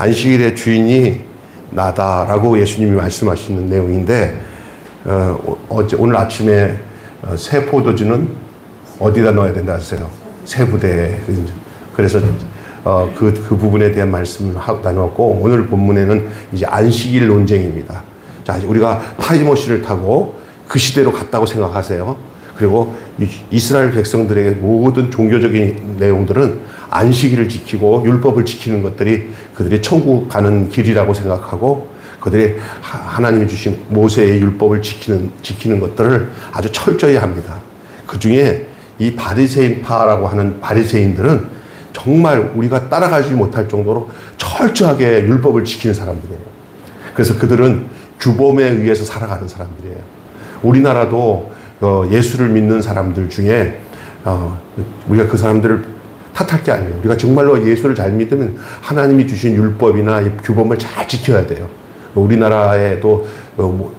안식일의 주인이 나다라고 예수님이 말씀하시는 내용인데, 오늘 아침에 새 포도주는 어디다 넣어야 된다 하세요? 새 부대에. 그래서 그 부분에 대한 말씀을 나눴고, 오늘 본문에는 이제 안식일 논쟁입니다. 자, 우리가 타이머시를 타고 그 시대로 갔다고 생각하세요. 그리고 이스라엘 백성들에게 모든 종교적인 내용들은 안식일을 지키고 율법을 지키는 것들이 그들이 천국 가는 길이라고 생각하고, 그들이 하나님이 주신 모세의 율법을 지키는 것들을 아주 철저히 합니다. 그 중에 이 바리새인파라고 하는 바리새인들은 정말 우리가 따라가지 못할 정도로 철저하게 율법을 지키는 사람들이에요. 그래서 그들은 규범에 의해서 살아가는 사람들이에요. 우리나라도 예수를 믿는 사람들 중에 우리가 그 사람들을 탓할 게 아니에요. 우리가 정말로 예수를 잘 믿으면 하나님이 주신 율법이나 규범을 잘 지켜야 돼요. 우리나라에도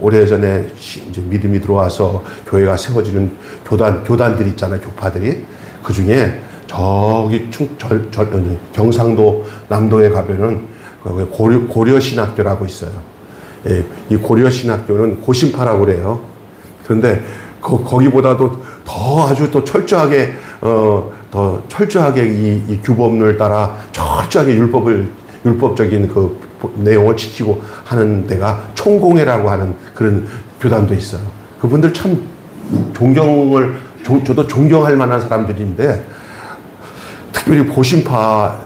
오래전에 이제 믿음이 들어와서 교회가 세워지는 교단들이 있잖아요. 교파들이. 그 중에 저기 경상도 남도에 가면은 고려신학교라고 있어요. 예, 이 고려신학교는 고신파라고 그래요. 그런데 거기보다도 더 아주 또 철저하게 더 철저하게 이 규범을 따라 철저하게 율법적인 그 내용을 지키고 하는 데가 총공회라고 하는 그런 교단도 있어요. 그분들 참 저도 존경할 만한 사람들인데, 특별히 고신파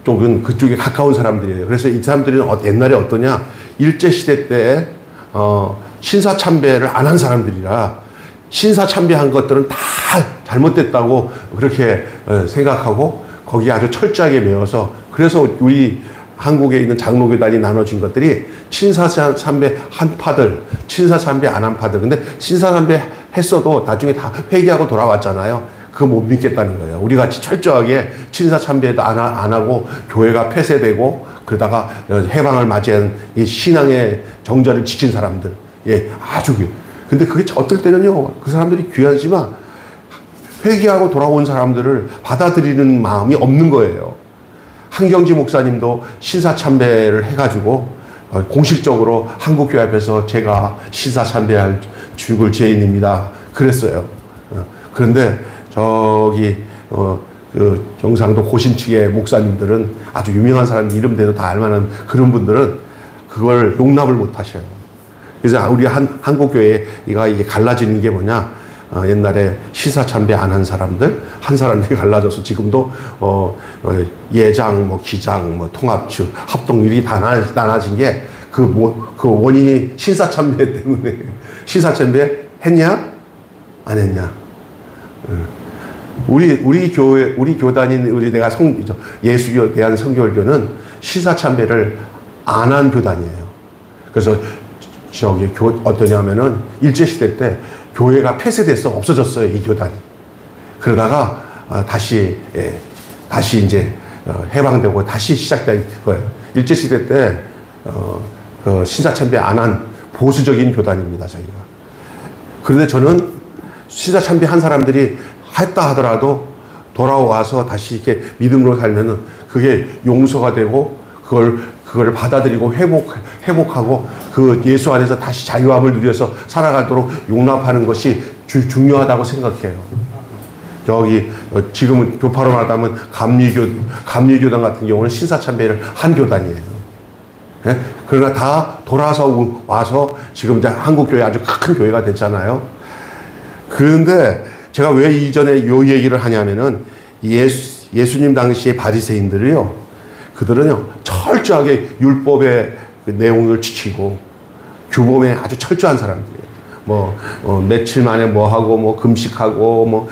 쪽은 그쪽에 가까운 사람들이에요. 그래서 이 사람들은 옛날에 어떠냐, 일제시대 때 신사참배를 안 한 사람들이라 신사참배한 것들은 다 잘못됐다고 그렇게 생각하고 거기에 아주 철저하게 매여서, 그래서 우리 한국에 있는 장로교단이 나눠진 것들이 신사참배 한 파들, 신사참배 안 한 파들. 근데 신사참배 했어도 나중에 다 회개하고 돌아왔잖아요. 그거 못 믿겠다는 거예요. 우리 같이 철저하게 신사참배도 안 하고 교회가 폐쇄되고 그러다가 해방을 맞이한 이 신앙의 정절을 지킨 사람들. 예, 아주 근데 그게 어떨 때는요, 그 사람들이 귀하지만 회개하고 돌아온 사람들을 받아들이는 마음이 없는 거예요. 한경지 목사님도 신사참배를 해가지고 공식적으로 한국교회 앞에서 제가 신사참배할 죽을 죄인입니다. 그랬어요. 그런데 저기 그 경상도 고신 측의 목사님들은, 아주 유명한 사람 이름대로 다 알만한 그런 분들은 그걸 용납을 못 하셔요. 그래서 우리 한국교회가 이게 갈라지는 게 뭐냐, 옛날에 신사참배 안 한 사람들, 한 사람들이 갈라져서 지금도 예장, 뭐 기장, 뭐 통합측, 합동일이 다 나눠진 게 그 원인이 신사참배 때문에. 신사참배 했냐? 안 했냐? 우리 교단인 내가 예수교 대한 성결교는 신사참배를 안 한 교단이에요. 그래서 어떠냐면은 일제시대 때 교회가 폐쇄됐어. 없어졌어요, 이 교단이. 그러다가 다시 이제 해방되고 다시 시작된 거예요. 일제시대 때 그 신사참배 안 한 보수적인 교단입니다, 저희가. 그런데 저는 신사참배 한 사람들이 했다 하더라도 돌아와서 다시 이렇게 믿음으로 살면은 그게 용서가 되고 그걸 받아들이고 회복하고 그 예수 안에서 다시 자유함을 누려서 살아가도록 용납하는 것이 중요하다고 생각해요. 여기 지금은 교파로 말하면 감리교단 같은 경우는 신사참배를 한 교단이에요. 예? 그러나 다 돌아서 와서 지금 이제 한국교회 아주 큰 교회가 됐잖아요. 그런데 제가 왜 이전에 이 얘기를 하냐면은 예수님 당시의 바리새인들이요, 그들은요 철저하게 율법의 내용을 지키고 규범에 아주 철저한 사람들이에요. 며칠 만에 뭐 하고, 뭐 금식하고,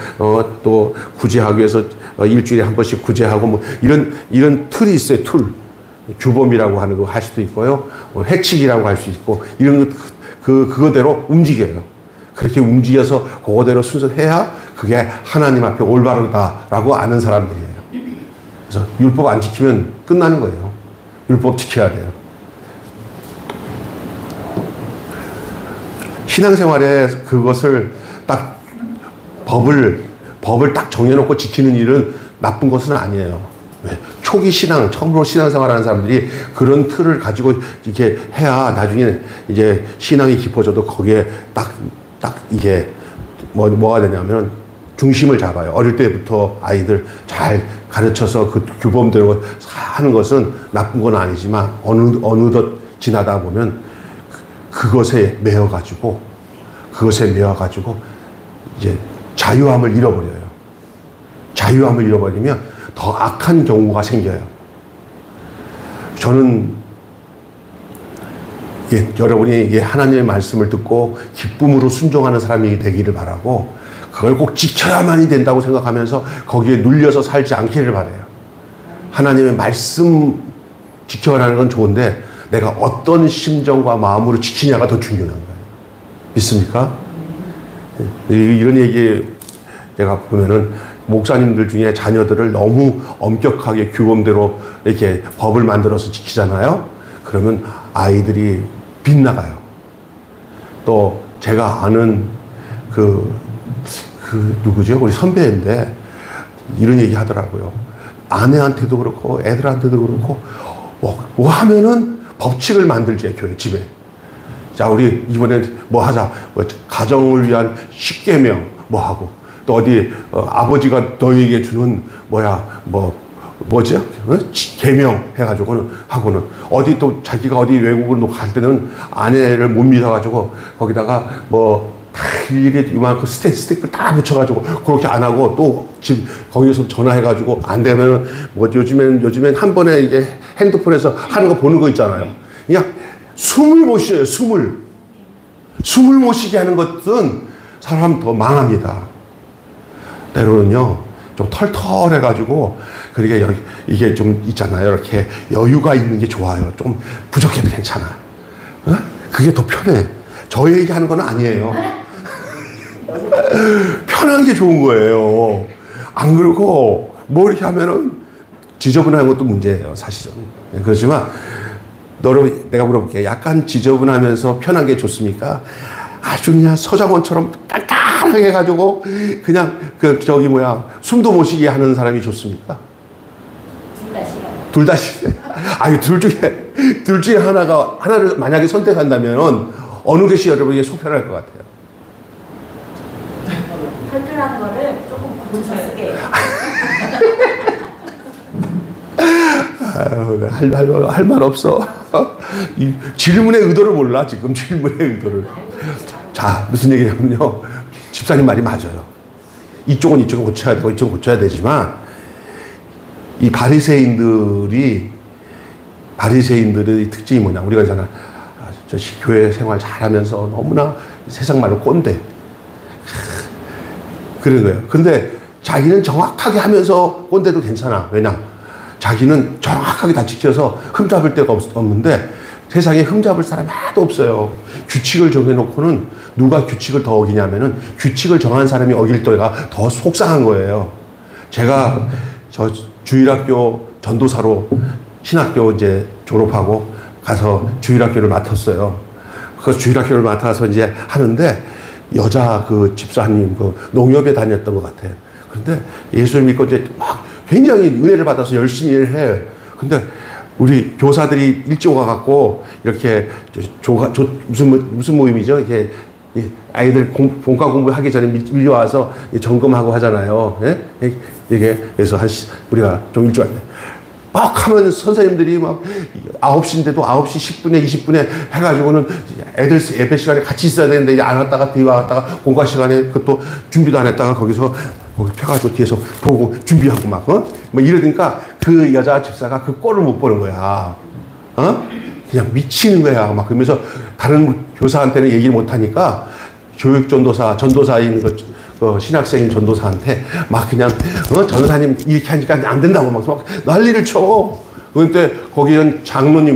또 구제하기 위해서 일주일에 한 번씩 구제하고, 뭐 이런 틀이 있어요. 틀. 규범이라고 하는 거 할 수도 있고요. 회칙이라고 할 수 있고, 이런 그거대로 움직여요. 그렇게 움직여서 그거대로 순서해야 그게 하나님 앞에 올바르다라고 아는 사람들이에요. 그래서 율법 안 지키면 끝나는 거예요. 율법 지켜야 돼요. 신앙생활에 그것을 딱 법을 딱 정해놓고 지키는 일은 나쁜 것은 아니에요. 왜? 초기 신앙, 처음으로 신앙생활하는 사람들이 그런 틀을 가지고 이렇게 해야 나중에 이제 신앙이 깊어져도 거기에 딱 이게 뭐가 되냐면 중심을 잡아요. 어릴 때부터 아이들 잘 가르쳐서 그 규범대로 하는 것은 나쁜 건 아니지만 어느덧 지나다 보면 그것에 매여가지고 이제 자유함을 잃어버려요. 자유함을 잃어버리면 더 악한 경우가 생겨요. 저는 여러분이 하나님의 말씀을 듣고 기쁨으로 순종하는 사람이 되기를 바라고 그걸 꼭 지켜야만이 된다고 생각하면서 거기에 눌려서 살지 않기를 바라요. 하나님의 말씀 지켜가는 건 좋은데 내가 어떤 심정과 마음으로 지키냐가 더 중요한 거예요. 믿습니까? 이런 얘기 내가 보면은 목사님들 중에 자녀들을 너무 엄격하게 규범대로 이렇게 법을 만들어서 지키잖아요. 그러면 아이들이 빗나가요. 또 제가 아는 누구죠? 우리 선배인데 이런 얘기 하더라고요. 아내한테도 그렇고 애들한테도 그렇고 뭐 하면은 법칙을 만들지 교회 집에. 자, 우리 이번에 뭐 하자. 가정을 위한 10계명 뭐 하고 또 어디 아버지가 너에게 주는 뭐죠? 계명 해가지고는 하고는 어디 또 자기가 어디 외국을 갈 때는 아내를 못 믿어가지고 거기다가 일일이 이만큼 스티커 다 붙여가지고 그렇게 안 하고 또 지금 거기서 전화해가지고 안 되면 요즘엔 한 번에 이게 핸드폰에서 하는 거 보는 거 있잖아요. 그냥 숨을 못 쉬어요. 숨을 못 쉬게 하는 것은 사람 더 망합니다. 때로는요 좀 털털해가지고 그러게 이게 좀 있잖아요. 이렇게 여유가 있는 게 좋아요. 좀 부족해도 괜찮아. 그게 더 편해. 저 얘기하는 건 아니에요. 편한 게 좋은 거예요. 안 그러고 뭐 이렇게 하면은 지저분한 것도 문제예요, 사실은. 그렇지만 내가 물어볼게. 약간 지저분하면서 편한 게 좋습니까? 아주 그냥 서장원처럼 깐깐하게 해가지고 그냥 숨도 못 쉬게 하는 사람이 좋습니까? 둘 다 싫어요. 아니 둘 중에 하나를 만약에 선택한다면 어느 것이 여러분에게 속편할 것 같아요? 불편한 거를 조금 구분해서 쓰게. 할 말 없어. 이 질문의 의도를 몰라, 지금 질문의 의도를. 자, 무슨 얘기냐면요. 집사님 말이 맞아요. 이쪽은 고쳐야 되고, 이쪽은 고쳐야 되지만, 이 바리새인들의 특징이 뭐냐. 우리가 있잖아. 교회 생활 잘하면서 너무나 세상 말로 꼰대. 그런 거예요. 근데 자기는 정확하게 하면서 꼰대도 괜찮아. 왜냐? 자기는 정확하게 다 지켜서 흠잡을 데가 없는데 세상에 흠잡을 사람이 하나도 없어요. 규칙을 정해놓고는 누가 규칙을 더 어기냐면은 규칙을 정한 사람이 어길 때가 더 속상한 거예요. 제가 저 주일학교 전도사로 신학교 이제 졸업하고 가서 주일학교를 맡았어요. 그 주일학교를 맡아서 이제 하는데 여자 집사님 농협에 다녔던 것 같아요. 그런데 예수를 믿고 이제 막 굉장히 은혜를 받아서 열심히 일을 해요. 근데 우리 교사들이 일찍 와갖고 이렇게 무슨 모임이죠? 이렇게 아이들 본과 공부하기 전에 밀려와서 점검하고 하잖아요. 예? 이게 그래서 우리가 좀 일찍 왔네. 막 하면 선생님들이 막 9시인데도 9시 10분에 20분에 해가지고는 애들 예배 시간에 같이 있어야 되는데 이제 안 왔다가 뒤에 왔다가 공과 시간에 그것도 준비도 안 했다가 거기서 펴가지고 뒤에서 보고 준비하고 막 이러니까 그 여자 집사가 그 꼴을 못 보는 거야. 그냥 미치는 거야. 막 그러면서 다른 교사한테는 얘기를 못 하니까 전도사인 신학생인 전도사한테 막 그냥 전도사님 이렇게 하니까 안 된다고 막 난리를 쳐. 그런데 거기는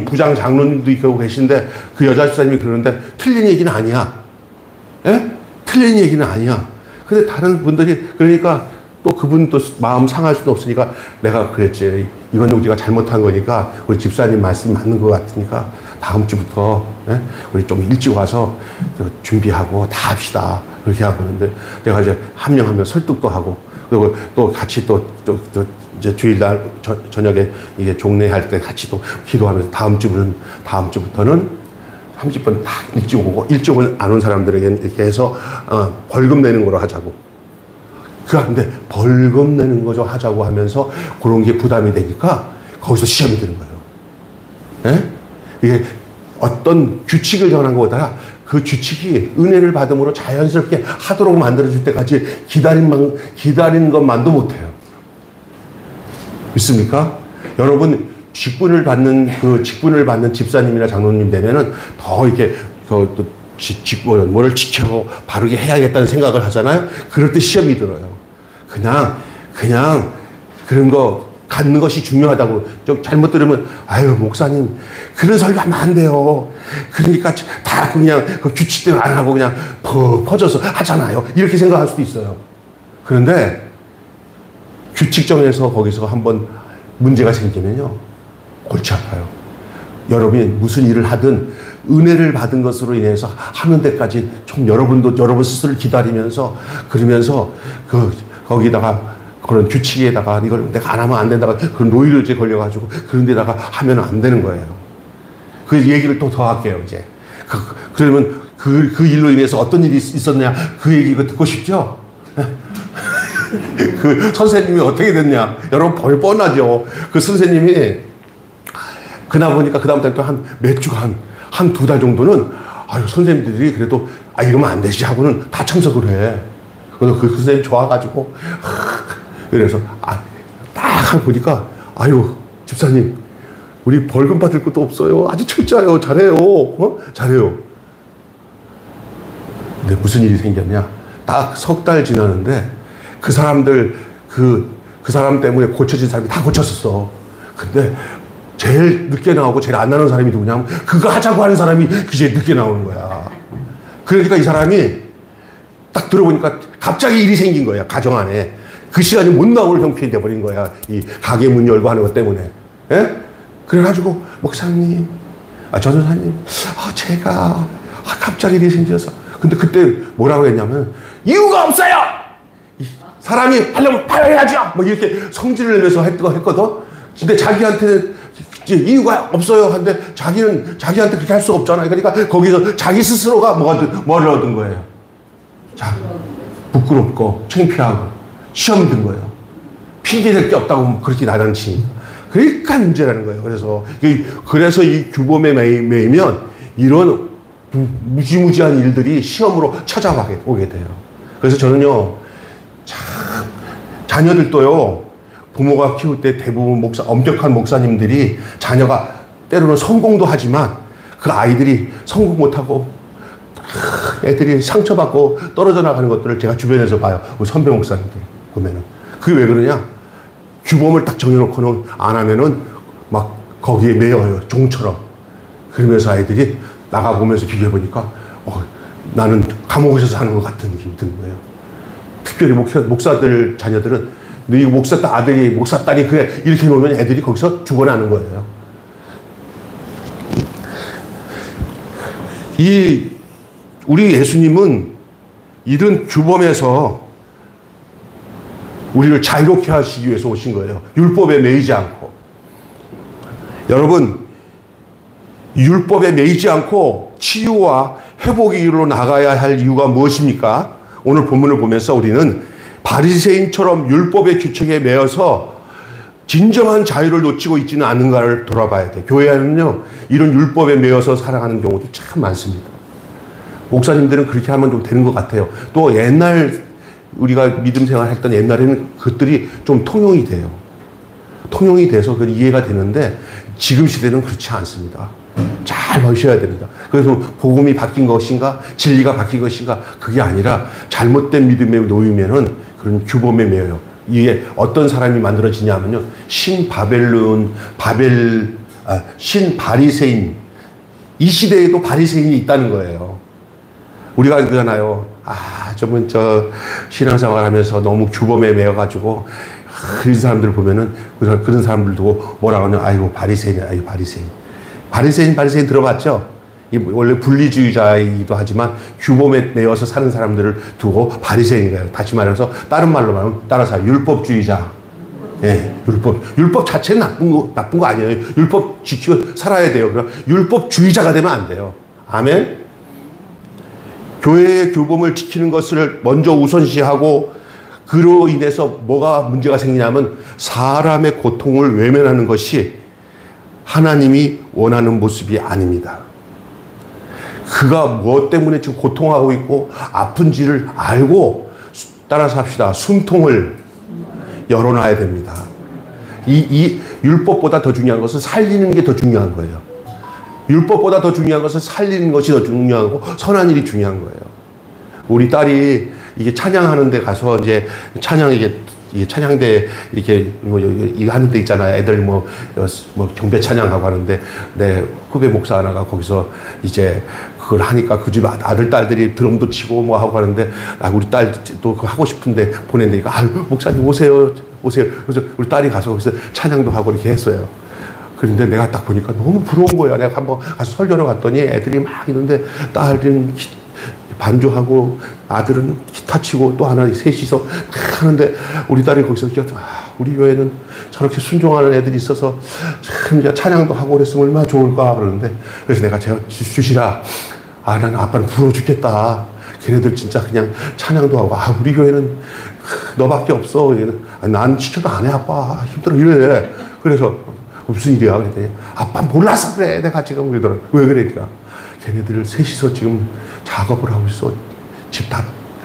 부장 장로님도 있고 계신데 그 여자 집사님이 그러는데 틀린 얘기는 아니야. 예? 틀린 얘기는 아니야. 근데 다른 분들이 그러니까 또 그분 또 마음 상할 수도 없으니까 내가 그랬지. 이건 우리가 잘못한 거니까 우리 집사님 말씀이 맞는 것 같으니까 다음 주부터 우리 좀 일찍 와서 준비하고 다 합시다. 그렇게 하고 있는데 내가 이제 한 명 설득도 하고 그리고 또 같이 또 이제 주일날 저녁에 이게 종례할 때 같이 또 기도하면서 다음 주부터는 30분 딱 일찍 오고 일찍 안 온 사람들에게는 이렇게 해서 벌금 내는 거로 하자고. 그런데 벌금 내는 거죠 하자고 하면서 그런 게 부담이 되니까 거기서 시험이 드는 거예요. 예? 이게 어떤 규칙을 정한 것보다 그 규칙이 은혜를 받음으로 자연스럽게 하도록 만들어줄 때까지 기다리는 것만도 못해요. 믿습니까? 여러분, 직분을 받는 집사님이나 장로님 되면은 더 이렇게, 뭐를 지켜 바르게 해야겠다는 생각을 하잖아요? 그럴 때 시험이 들어요. 그냥, 그런 거, 갖는 것이 중요하다고. 좀 잘못 들으면, 아유, 목사님, 그런 설교하면 안 돼요. 그러니까 다 그냥 그 규칙대로 안 하고 그냥 퍼져서 하잖아요. 이렇게 생각할 수도 있어요. 그런데 규칙 정해서 거기서 한번 문제가 생기면요. 골치 아파요. 여러분이 무슨 일을 하든 은혜를 받은 것으로 인해서 하는 데까지 좀 여러분 스스로를 기다리면서 그러면서 거기다가 그런 규칙에다가 이걸 내가 안 하면 안 된다가 그런 노이로제 걸려가지고 그런 데다가 하면 안 되는 거예요. 그 얘기를 또 더 할게요, 이제. 그러면 그 일로 인해서 어떤 일이 있었냐, 그 얘기 듣고 싶죠? 그 선생님이 어떻게 됐냐? 여러분, 뻔하죠. 그 선생님이, 그나 보니까 그다음부터 또 몇 주가 한 두 달 정도는, 아유, 선생님들이 그래도, 이러면 안 되지 하고는 다 참석을 해. 그래서 그 선생님 좋아가지고, 그래서, 딱 보니까, 아유, 집사님, 우리 벌금 받을 것도 없어요. 아주 철저해요. 잘해요. 잘해요. 근데 무슨 일이 생겼냐? 딱 석 달 지나는데, 그 사람 때문에 고쳐진 사람이 다 고쳤었어. 근데, 제일 늦게 나오고 제일 안 나오는 사람이 누구냐면, 그거 하자고 하는 사람이 제일 늦게 나오는 거야. 그러니까 이 사람이 딱 들어보니까 갑자기 일이 생긴 거야. 가정 안에. 그 시간이 못 나올 형편이 돼버린 거야. 이 가게 문 열고 하는 것 때문에. 예? 그래가지고, 목사님, 전도사님, 제가, 갑자기 일이 생겨서. 근데 그때 뭐라고 했냐면, 이유가 없어요! 사람이 하려면 해야죠! 뭐 이렇게 성질을 내면서 했거든? 근데 자기한테 이유가 없어요. 근데 자기한테 그렇게 할 수 없잖아요. 그러니까 거기서 자기 스스로가 뭐를 얻은 거예요? 부끄럽고, 창피하고, 시험 든 거예요. 핑계댈 게 없다고 그렇게 나장치니까. 그러니까 문제라는 거예요. 그래서 이 규범에 매이면 이런 무지무지한 일들이 시험으로 찾아오게 돼요. 그래서 저는요, 참, 자녀들도요, 부모가 키울 때 대부분 엄격한 목사님들이 자녀가 때로는 성공도 하지만 그 아이들이 성공 못하고 애들이 상처받고 떨어져 나가는 것들을 제가 주변에서 봐요. 우리 선배 목사님들 보면은. 그게 왜 그러냐? 규범을 딱 정해놓고는 안 하면은 막 거기에 매여요. 종처럼. 그러면서 아이들이 나가보면서 비교해보니까 나는 감옥에서 사는 것 같은 느낌이 드는 거예요. 특별히 목사들 자녀들은 너 목사 아들이 목사 딸이 그래 이렇게 놓으면 애들이 거기서 죽어나는 거예요. 우리 예수님은 이런 규범에서 우리를 자유롭게 하시기 위해서 오신 거예요. 율법에 매이지 않고. 여러분, 율법에 매이지 않고 치유와 회복의 길로 나가야 할 이유가 무엇입니까? 오늘 본문을 보면서 우리는 바리새인처럼 율법의 규칙에 매여서 진정한 자유를 놓치고 있지는 않은가를 돌아봐야 돼. 교회 안에는요, 이런 율법에 매여서 살아가는 경우도 참 많습니다. 목사님들은 그렇게 하면 좀 되는 것 같아요. 또 옛날 우리가 믿음 생활 했던 옛날에는 그것들이 좀 통용이 돼요. 통용이 돼서 그 이해가 되는데 지금 시대는 그렇지 않습니다. 잘 보셔야 됩니다. 그래서 복음이 바뀐 것인가, 진리가 바뀐 것인가, 그게 아니라 잘못된 믿음에 놓이면은 그런 규범에 매여요. 이게 어떤 사람이 만들어지냐면요, 신바리새인. 이 시대에도 바리새인이 있다는 거예요. 우리가 그러잖아요. 신앙생활 하면서 너무 규범에 매여가지고, 그런 사람들 보면은, 그런 사람들 두고 뭐라고 하냐, 아이고, 바리새인이야, 아이고, 바리새인. 바리새인 들어봤죠? 원래 분리주의자이기도 하지만 규범에 매여서 사는 사람들을 두고 바리새인이에요. 다시 말해서 다른 말로 말하면 따라서 율법주의자. 예, 율법 자체는 나쁜 거 아니에요. 율법 지키고 살아야 돼요. 그럼 율법주의자가 되면 안 돼요. 아멘. 교회의 규범을 지키는 것을 먼저 우선시하고 그로 인해서 뭐가 문제가 생기냐면 사람의 고통을 외면하는 것이 하나님이 원하는 모습이 아닙니다. 그가 무엇 때문에 지금 고통하고 있고 아픈지를 알고 따라서 합시다. 숨통을 열어놔야 됩니다. 이 율법보다 더 중요한 것은 살리는 게 더 중요한 거예요. 율법보다 더 중요한 것은 살리는 것이 더 중요하고 선한 일이 중요한 거예요. 우리 딸이 이게 찬양하는 데 가서 이제 이게 찬양대 이렇게 이거 하는 데 있잖아요. 애들 뭐 경배 찬양하고 하는데 내 후배 목사 하나가 거기서 이제 그걸 하니까 그 집 아들 딸들이 드럼도 치고 뭐 하고 하는데 우리 딸도 그거 하고 싶은데 보낸다니까 목사님 오세요. 그래서 우리 딸이 가서 거기서 찬양도 하고 이렇게 했어요. 그런데 내가 딱 보니까 너무 부러운 거야. 내가 한번 가서 설교를 갔더니 애들이 막 있는데 딸은 반주하고 아들은 기타 치고 또 하나 셋이서 하는데 우리 딸이 거기서 우리 교회는 저렇게 순종하는 애들이 있어서 참 찬양도 하고 그랬으면 얼마나 좋을까 그러는데 그래서 내가 제가 주시라 난 아빠는 부러워 죽겠다. 걔네들 진짜 그냥 찬양도 하고 우리 교회는 너밖에 없어. 난 시켜도 안 해 아빠 힘들어 이래. 그래서 무슨 일이야 그랬더니 아빠 몰라서 그래 내가 지금 그러더라고. 왜 그러니까 걔네들 셋이서 지금 작업을 하고 있어. 집 다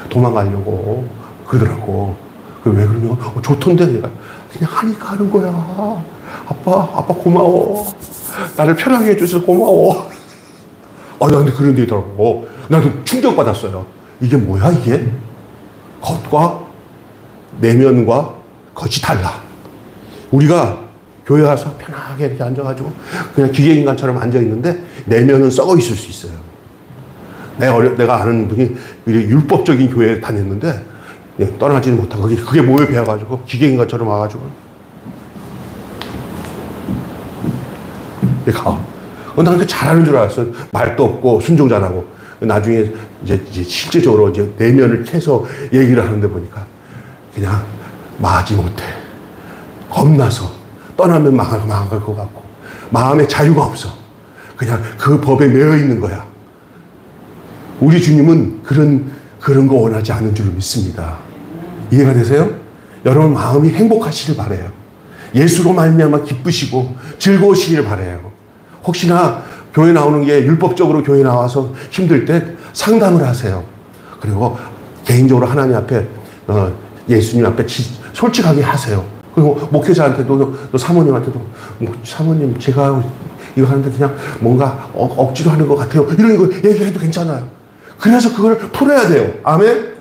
도망가려고 그러더라고. 왜 그러냐? 좋던데 내가 그냥 하니까 하는 거야. 아빠 고마워. 나를 편하게 해줘서 고마워. 나 근데 그런 데 있더라고. 나도 충격받았어요. 이게 뭐야 이게? 겉과 내면과 겉이 달라. 우리가 교회 와서 편하게 이렇게 앉아가지고 그냥 기계인간처럼 앉아있는데 내면은 썩어 있을 수 있어요. 내가 아는 분이 율법적인 교회에 다녔는데 떠나지는 못하고 그게 뭐에 배워가지고 기계인간처럼 와가지고 가. 나는 그 잘하는 줄 알았어요. 말도 없고 순종 잘하고 나중에 이제 실제적으로 이제 내면을 캐서 얘기를 하는데 보니까 그냥 마지 못해. 겁나서 떠나면 망할 것 같고 마음에 자유가 없어. 그냥 그 법에 매여 있는 거야. 우리 주님은 그런 거 원하지 않은 줄 믿습니다. 이해가 되세요? 여러분 마음이 행복하시길 바라요. 예수로 말미암아 기쁘시고 즐거우시길 바라요. 혹시나 교회 나오는 게 율법적으로 교회 나와서 힘들 때 상담을 하세요. 그리고 개인적으로 하나님 앞에 예수님 앞에 솔직하게 하세요. 그리고 목회자한테도 또 사모님한테도 사모님 제가 이거 하는데 그냥 뭔가 억지로 하는 것 같아요. 이런 거 얘기해도 괜찮아요. 그래서 그걸 풀어야 돼요. 아멘?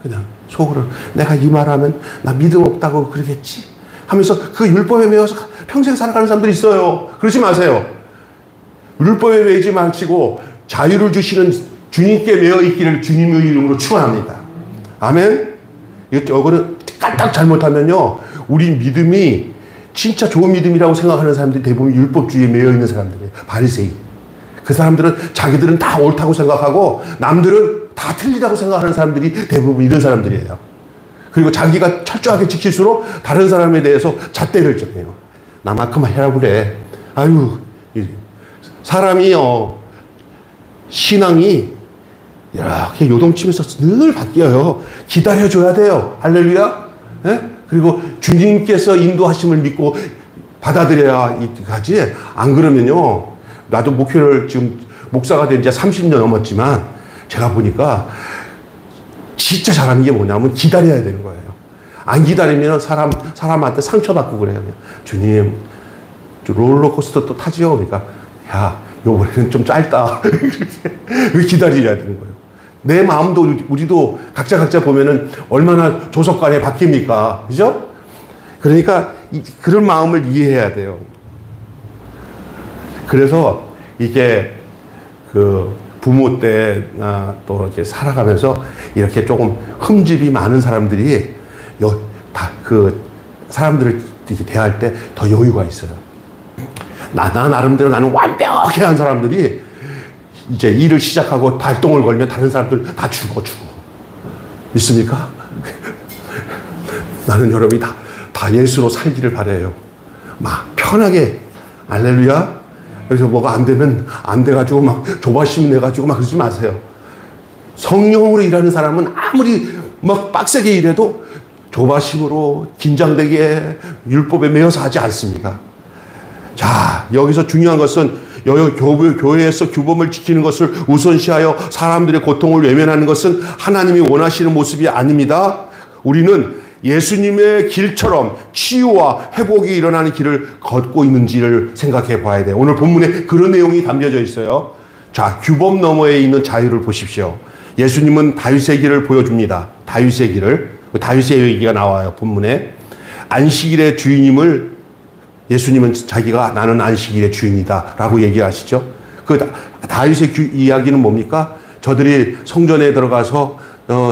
그냥 속으로 내가 이 말하면 나 믿음 없다고 그러겠지 하면서 그 율법에 매여서 평생 살아가는 사람들이 있어요. 그러지 마세요. 율법에 매이지 마시고 자유를 주시는 주님께 매여 있기를 주님의 이름으로 축원합니다. 아멘? 이거는 까딱 잘못하면요 우리 믿음이 진짜 좋은 믿음이라고 생각하는 사람들이 대부분 율법주의에 매여 있는 사람들이에요. 바리새인. 그 사람들은 자기들은 다 옳다고 생각하고 남들은 다 틀리다고 생각하는 사람들이 대부분 이런 사람들이에요. 그리고 자기가 철저하게 지킬수록 다른 사람에 대해서 잣대를 정해요. 나만큼만 해라고 그래. 사람이요 신앙이 이렇게 요동치면서 늘 바뀌어요. 기다려줘야 돼요. 할렐루야. 네? 그리고 주님께서 인도하심을 믿고 받아들여야 하지. 안 그러면요. 나도 목회를 지금 목사가 된 지 30년 넘었지만 제가 보니까 진짜 잘하는 게 뭐냐면 기다려야 되는 거예요. 안 기다리면 사람한테 상처받고 그래요. 주님, 롤러코스터 또 타지요? 그러니까, 야, 요번에는 좀 짧다. 기다려야 되는 거예요. 내 마음도 우리도 각자 보면은 얼마나 조속간에 바뀝니까? 그죠? 그러니까 그런 마음을 이해해야 돼요. 그래서 이게 그 부모 때 또 이렇게 살아가면서 이렇게 조금 흠집이 많은 사람들이 그 사람들을 이렇게 대할 때 더 여유가 있어요. 나름대로 나는 완벽해 한 사람들이 이제 일을 시작하고 발동을 걸면 다른 사람들 다 죽어. 믿습니까? 나는 여러분이 다 예수로 살기를 바라요. 막 편하게 할렐루야. 그래서 뭐가 안 되면 안 돼가지고 막 조바심 내가지고 막 그러지 마세요. 성령으로 일하는 사람은 아무리 막 빡세게 일해도 조바심으로 긴장되게 율법에 매여서 하지 않습니다. 자, 여기서 중요한 것은 교회에서 규범을 지키는 것을 우선시하여 사람들의 고통을 외면하는 것은 하나님이 원하시는 모습이 아닙니다. 우리는 예수님의 길처럼 치유와 회복이 일어나는 길을 걷고 있는지를 생각해 봐야 돼요. 오늘 본문에 그런 내용이 담겨져 있어요. 자, 규범 너머에 있는 자유를 보십시오. 예수님은 다윗의 길을 보여줍니다. 다윗의 길을. 다윗의 얘기가 나와요, 본문에. 안식일의 주인임을 예수님은 자기가 나는 안식일의 주인이다 라고 얘기하시죠. 그 다윗의 이야기는 뭡니까? 저들이 성전에 들어가서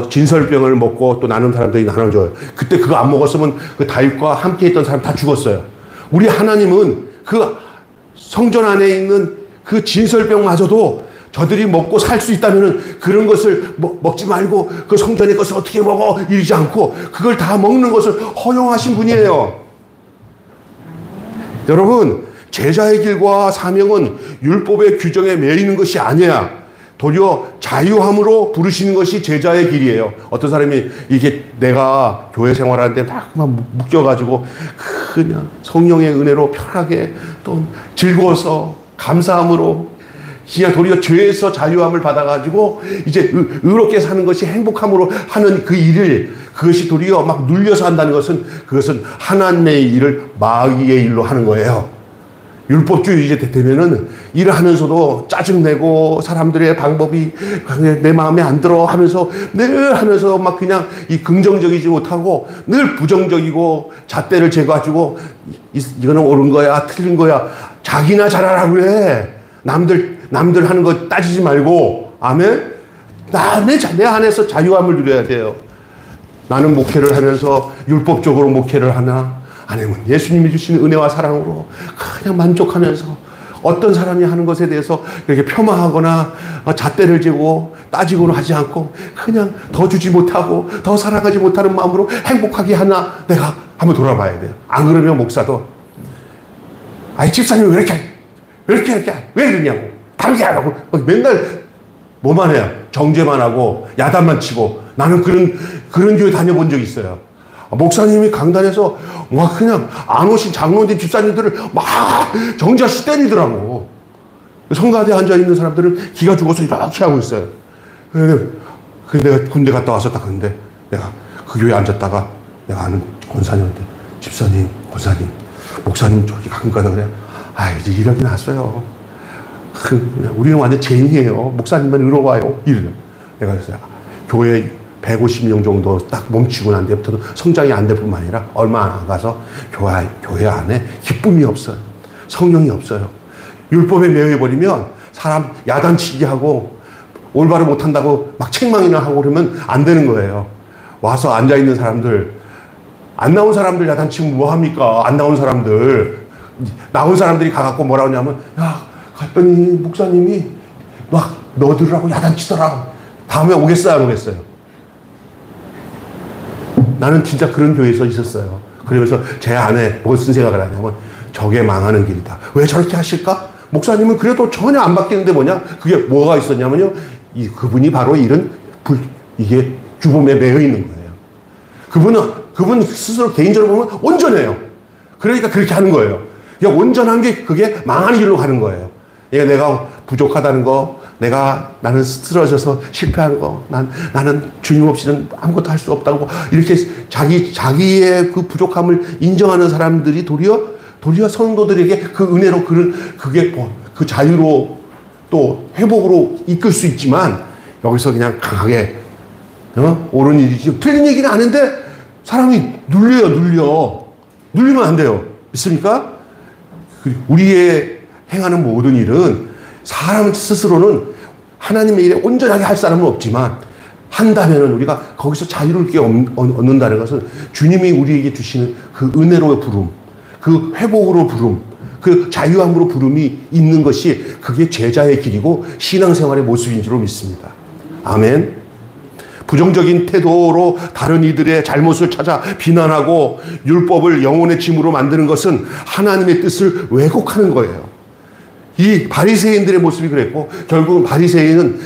진설병을 먹고 또 나눈 사람들이 나눠줘요. 그때 그거 안 먹었으면 그 다윗과 함께 있던 사람 다 죽었어요. 우리 하나님은 그 성전 안에 있는 그 진설병마저도 저들이 먹고 살 수 있다면 그런 것을 먹지 말고 그 성전의 것을 어떻게 먹어 이러지 않고 그걸 다 먹는 것을 허용하신 분이에요. 여러분, 제자의 길과 사명은 율법의 규정에 매이는 것이 아니야. 도리어 자유함으로 부르시는 것이 제자의 길이에요. 어떤 사람이 이게 내가 교회 생활하는데 막 묶여가지고 그냥 성령의 은혜로 편하게 또 즐거워서 감사함으로 그냥 도리어 죄에서 자유함을 받아가지고 이제 의롭게 사는 것이 행복함으로 하는 그 일을 그것이 도리어 막 눌려서 한다는 것은 그것은 하나님의 일을 마귀의 일로 하는 거예요. 율법주의 되면은 일을 하면서도 짜증내고 사람들의 방법이 내 마음에 안 들어 하면서 늘 하면서 막 그냥 이 긍정적이지 못하고 늘 부정적이고 잣대를 재가지고 이거는 옳은 거야 틀린 거야 자기나 잘하라고 그래. 남들 하는 거 따지지 말고 아멘. 내 안에서 자유함을 누려야 돼요. 나는 목회를 하면서 율법적으로 목회를 하나 아니면 예수님이 주신 은혜와 사랑으로 그냥 만족하면서 어떤 사람이 하는 것에 대해서 이렇게 폄하하거나 잣대를 재고 따지고는 하지 않고 그냥 더 주지 못하고 더 사랑하지 못하는 마음으로 행복하게 하나 내가 한번 돌아봐야 돼요. 안 그러면 목사도 아이 집사님 왜 이렇게 왜 이러냐고 다르게 하라고 맨날 뭐만 해요. 정죄만 하고 야단만 치고 나는 그런 교회 다녀본 적이 있어요. 목사님이 강단에서 막 그냥 안 오신 장로님 집사님들을 막 정지하시 때리더라고. 성가대에 앉아있는 사람들은 기가 죽어서 이렇게 하고 있어요. 그래서 내가 군대 갔다 왔었다. 근데 내가 그 교회에 앉았다가 내가 아는 권사님한테 집사님, 권사님, 목사님 저기 가끔가다 그래. 이제 이러긴 났어요. 우리는 완전 죄인이에요. 목사님만 의로워요. 이래요. 내가 그랬어요. 교회 150명 정도 딱 멈추고 난 뒤부터는 성장이 안 될 뿐만 아니라 얼마 안 가서 교회 안에 기쁨이 없어요. 성령이 없어요. 율법에 매여버리면 사람 야단치기 하고 올바로 못한다고 막 책망이나 하고 그러면 안 되는 거예요. 와서 앉아있는 사람들, 안 나온 사람들 야단치면 뭐합니까? 안 나온 사람들. 나온 사람들이 가갖고 뭐라고 하냐면 갔더니 목사님이 막 너들하고 야단치더라. 다음에 오겠어요? 안 오겠어요? 나는 진짜 그런 교회에서 있었어요. 그러면서 제 안에 무슨 생각을 하냐면 저게 망하는 길이다. 왜 저렇게 하실까? 목사님은 그래도 전혀 안 바뀌는데 뭐냐? 그게 뭐가 있었냐면요. 그분이 바로 이게 규범에 매여 있는 거예요. 그분 스스로 개인적으로 보면 온전해요. 그러니까 그렇게 하는 거예요. 온전한 게 그게 망하는 길로 가는 거예요. 내가 부족하다는 거, 나는 쓰러져서 실패하는 거, 나는 주님 없이는 아무것도 할 수 없다고 이렇게 자기의 그 부족함을 인정하는 사람들이 도리어 성도들에게 그 은혜로 그게 그 자유로 또 회복으로 이끌 수 있지만 여기서 그냥 강하게 옳은 일이지 틀린 얘기는 아닌데 사람이 눌리면 안 돼요. 믿습니까? 우리의 행하는 모든 일은 사람 스스로는 하나님의 일에 온전하게 할 사람은 없지만 한다면 우리가 거기서 자유를 얻는다는 것은 주님이 우리에게 주시는 그 은혜로의 부름, 그 회복으로 부름, 그 자유함으로 부름이 있는 것이 그게 제자의 길이고 신앙생활의 모습인 줄로 믿습니다. 아멘. 부정적인 태도로 다른 이들의 잘못을 찾아 비난하고 율법을 영혼의 짐으로 만드는 것은 하나님의 뜻을 왜곡하는 거예요. 이 바리새인들의 모습이 그랬고, 결국은 바리새인은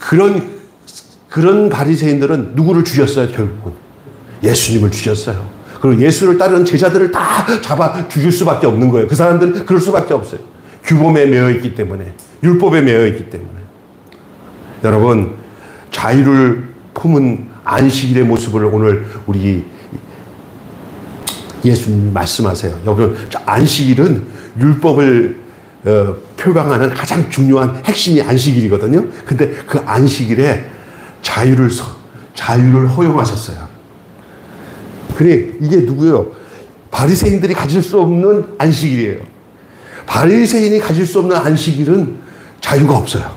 그런 바리새인들은 누구를 죽였어요? 결국은 예수님을 죽였어요. 그리고 예수를 따르는 제자들을 다 잡아 죽일 수밖에 없는 거예요. 그 사람들은 그럴 수밖에 없어요. 규범에 매여 있기 때문에, 율법에 매여 있기 때문에. 여러분, 자유를 품은 안식일의 모습을 오늘 우리 예수님이 말씀하세요. 여러분, 안식일은 율법을 표방하는 가장 중요한 핵심이 안식일이거든요. 근데 그 안식일에 자유를 허용하셨어요. 그래, 이게 누구예요? 바리새인들이 가질 수 없는 안식일이에요. 바리새인이 가질 수 없는 안식일은 자유가 없어요.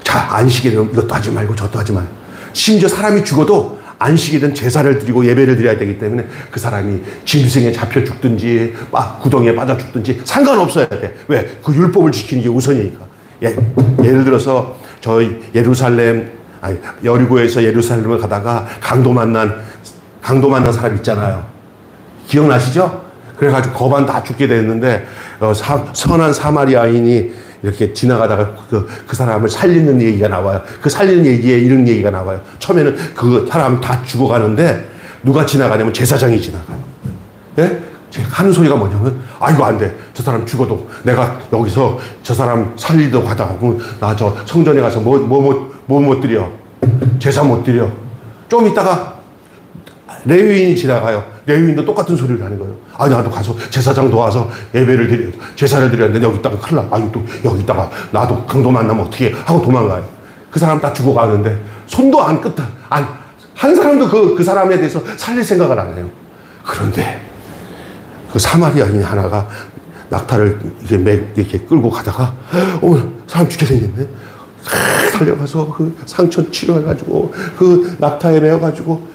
자, 안식일은 이것도 하지 말고 저것도 하지 말고. 심지어 사람이 죽어도 안식일은 제사를 드리고 예배를 드려야 되기 때문에 그 사람이 짐승에 잡혀 죽든지 구덩이에 빠져 죽든지 상관없어야 돼. 왜? 그 율법을 지키는 게 우선이니까. 예를 들어서 저희 여리고에서 예루살렘을 가다가 강도 만난 사람 있잖아요. 기억나시죠? 그래가지고 거반 다 죽게 됐는데 선한 사마리아인이 이렇게 지나가다가 그 사람을 살리는 얘기가 나와요. 그 살리는 얘기에 이런 얘기가 나와요. 처음에는 그 사람 다 죽어가는데 누가 지나가냐면 제사장이 지나가요. 예? 하는 소리가 뭐냐면, 아이고, 안 돼. 저 사람 죽어도 내가 여기서 저 사람 살리려고 하다가 나 저 성전에 가서 못 드려. 제사 못 드려. 좀 있다가 레위인이 지나가요. 레위인도 똑같은 소리를 하는 거예요. 아, 나도 가서 제사장 도와서 제사를 드렸는데 여기 있다가 큰일 나. 아유, 또 여기 있다가 나도 강도 만나면 어떻게 하고 도망가요. 그 사람 다 죽어가는데 손도 한 사람도 그 사람에 대해서 살릴 생각을 안 해요. 그런데 그 사마리아인 하나가 낙타를 이렇게 끌고 가다가 사람 죽게 생겼네. 달려가서 그 상처 치료해가지고 그 낙타에 매어가지고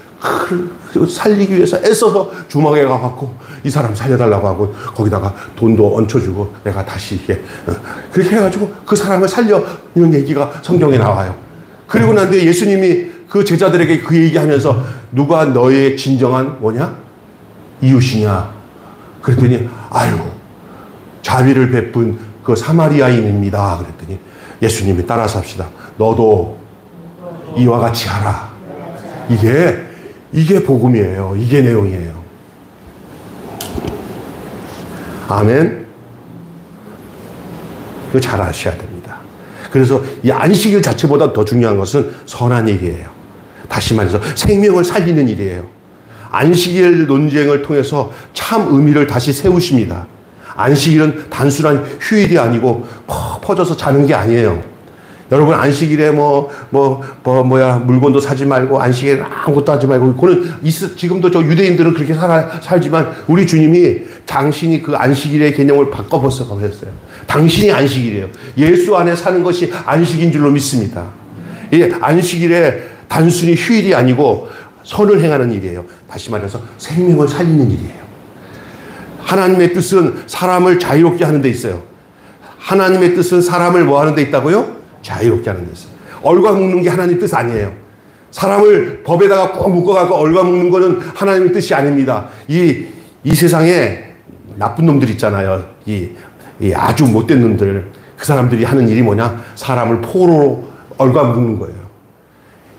살리기 위해서 애써서 주먹에 가갖고 이 사람 살려달라고 하고 거기다가 돈도 얹혀주고 내가 다시 이렇게 그렇게 해가지고 그 사람을 살려 이런 얘기가 성경에 나와요. 그리고 난 뒤에 예수님이 그 제자들에게 그 얘기하면서 누가 너의 진정한 이웃이냐 그랬더니 아유 자비를 베푼 그 사마리아인입니다 그랬더니 예수님이 따라서 합시다. 너도 이와 같이 하라. 이게 복음이에요. 이게 내용이에요. 아멘. 이거 잘 아셔야 됩니다. 그래서 이 안식일 자체보다 더 중요한 것은 선한 일이에요. 다시 말해서 생명을 살리는 일이에요. 안식일 논쟁을 통해서 참 의미를 다시 세우십니다. 안식일은 단순한 휴일이 아니고 퍼져서 자는 게 아니에요. 여러분 안식일에 물건도 사지 말고 안식일에 아무것도 하지 말고 그거는 지금도 저 유대인들은 그렇게 살지만 우리 주님이 당신이 그 안식일의 개념을 바꿔버렸어요. 당신이 안식일이에요. 예수 안에 사는 것이 안식인 줄로 믿습니다. 이 안식일에 단순히 휴일이 아니고 선을 행하는 일이에요. 다시 말해서 생명을 살리는 일이에요. 하나님의 뜻은 사람을 자유롭게 하는 데 있어요. 하나님의 뜻은 사람을 뭐 하는 데 있다고요? 자유롭게 하는 데 있어요. 얼과 묶는 게 하나님의 뜻 아니에요. 사람을 법에다가 꼭 묶어갖고 얼과 묶는 거는 하나님의 뜻이 아닙니다. 이 세상에 나쁜 놈들 있잖아요. 이 아주 못된 놈들. 그 사람들이 하는 일이 뭐냐? 사람을 포로로 얼과 묶는 거예요.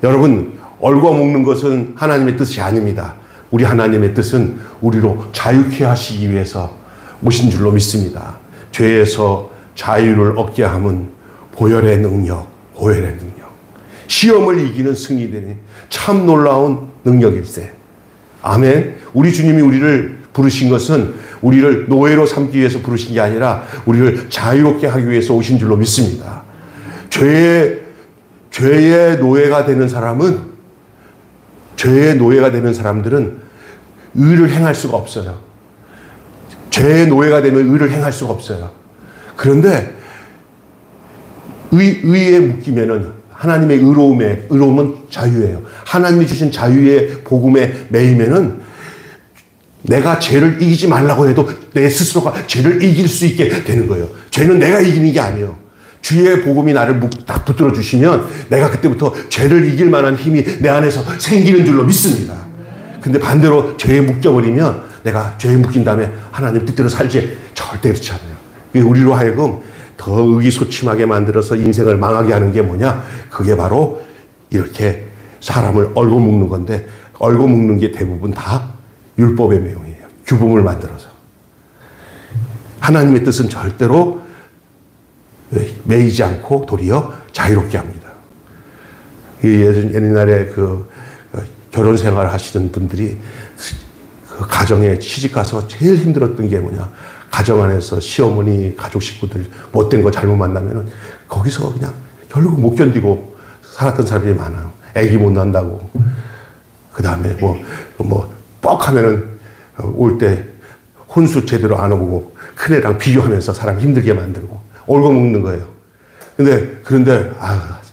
여러분, 얼과 묶는 것은 하나님의 뜻이 아닙니다. 우리 하나님의 뜻은 우리로 자유케 하시기 위해서 오신 줄로 믿습니다. 죄에서 자유를 얻게 함은 보혈의 능력. 시험을 이기는 승리되니 참 놀라운 능력일세. 아멘. 우리 주님이 우리를 부르신 것은 우리를 노예로 삼기 위해서 부르신 게 아니라 우리를 자유롭게 하기 위해서 오신 줄로 믿습니다. 죄의 노예가 되는 사람들은 의를 행할 수가 없어요. 죄의 노예가 되면 의를 행할 수가 없어요. 그런데 의에 묶이면은 하나님의 의로움은 자유예요. 하나님이 주신 자유의 복음에 매이면은 내가 죄를 이기지 말라고 해도 내 스스로가 죄를 이길 수 있게 되는 거예요. 죄는 내가 이기는 게 아니에요. 주의 복음이 나를 딱 붙들어 주시면 내가 그때부터 죄를 이길 만한 힘이 내 안에서 생기는 줄로 믿습니다. 근데 반대로 죄에 묶여버리면 내가 죄에 묶인 다음에 하나님 뜻대로 살지 절대 그렇지 않아요. 우리로 하여금 더 의기소침하게 만들어서 인생을 망하게 하는 게 뭐냐? 그게 바로 이렇게 사람을 얼고 묶는 건데, 얼고 묶는 게 대부분 다 율법의 내용이에요. 규범을 만들어서. 하나님의 뜻은 절대로 매이지 않고 도리어 자유롭게 합니다. 옛날에 결혼 생활을 하시던 분들이 그 가정에 시집 가서 제일 힘들었던 게 뭐냐. 가정 안에서 시어머니, 가족 식구들 못된 거 잘못 만나면은 거기서 그냥 결국 못 견디고 살았던 사람들이 많아요. 애기 못 낳는다고. 그 다음에 뻑 하면은 올 때 혼수 제대로 안 오고 큰애랑 비교하면서 사람 힘들게 만들고 얼고 먹는 거예요. 그런데,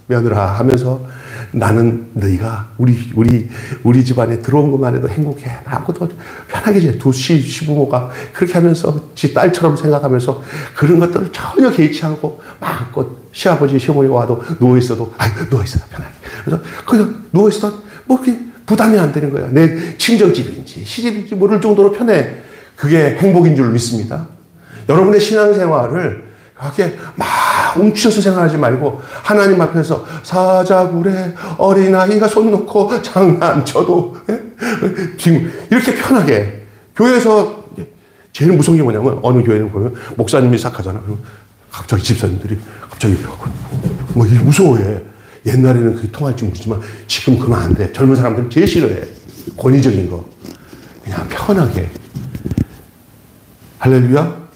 며느라 하면서 나는 너희가 우리 집안에 들어온 것만 해도 행복해. 아무것도 편하게 지 시부모가 그렇게 하면서 지 딸처럼 생각하면서 그런 것들을 전혀 개의치 않고 마음껏 시아버지, 시어머니가 와도 누워있어도, 누워있어, 편하게. 그래서 그냥 누워있어도 그렇게 부담이 안 되는 거야. 내 친정집인지 시집인지 모를 정도로 편해. 그게 행복인 줄 믿습니다. 여러분의 신앙생활을 그렇게 막 웅치셔서 생각하지 말고 하나님 앞에서 사자굴에 어린아이가 손 놓고 장난쳐도 지금 이렇게 편하게 교회에서 제일 무서운 게 뭐냐면 어느 교회는 보면 목사님이 시작하잖아. 그럼 갑자기 집사님들이 갑자기 무서워해. 옛날에는 그게 통할지 모르지만 지금 그러면 안 돼. 젊은 사람들은 제일 싫어해. 권위적인 거. 그냥 편하게. 할렐루야.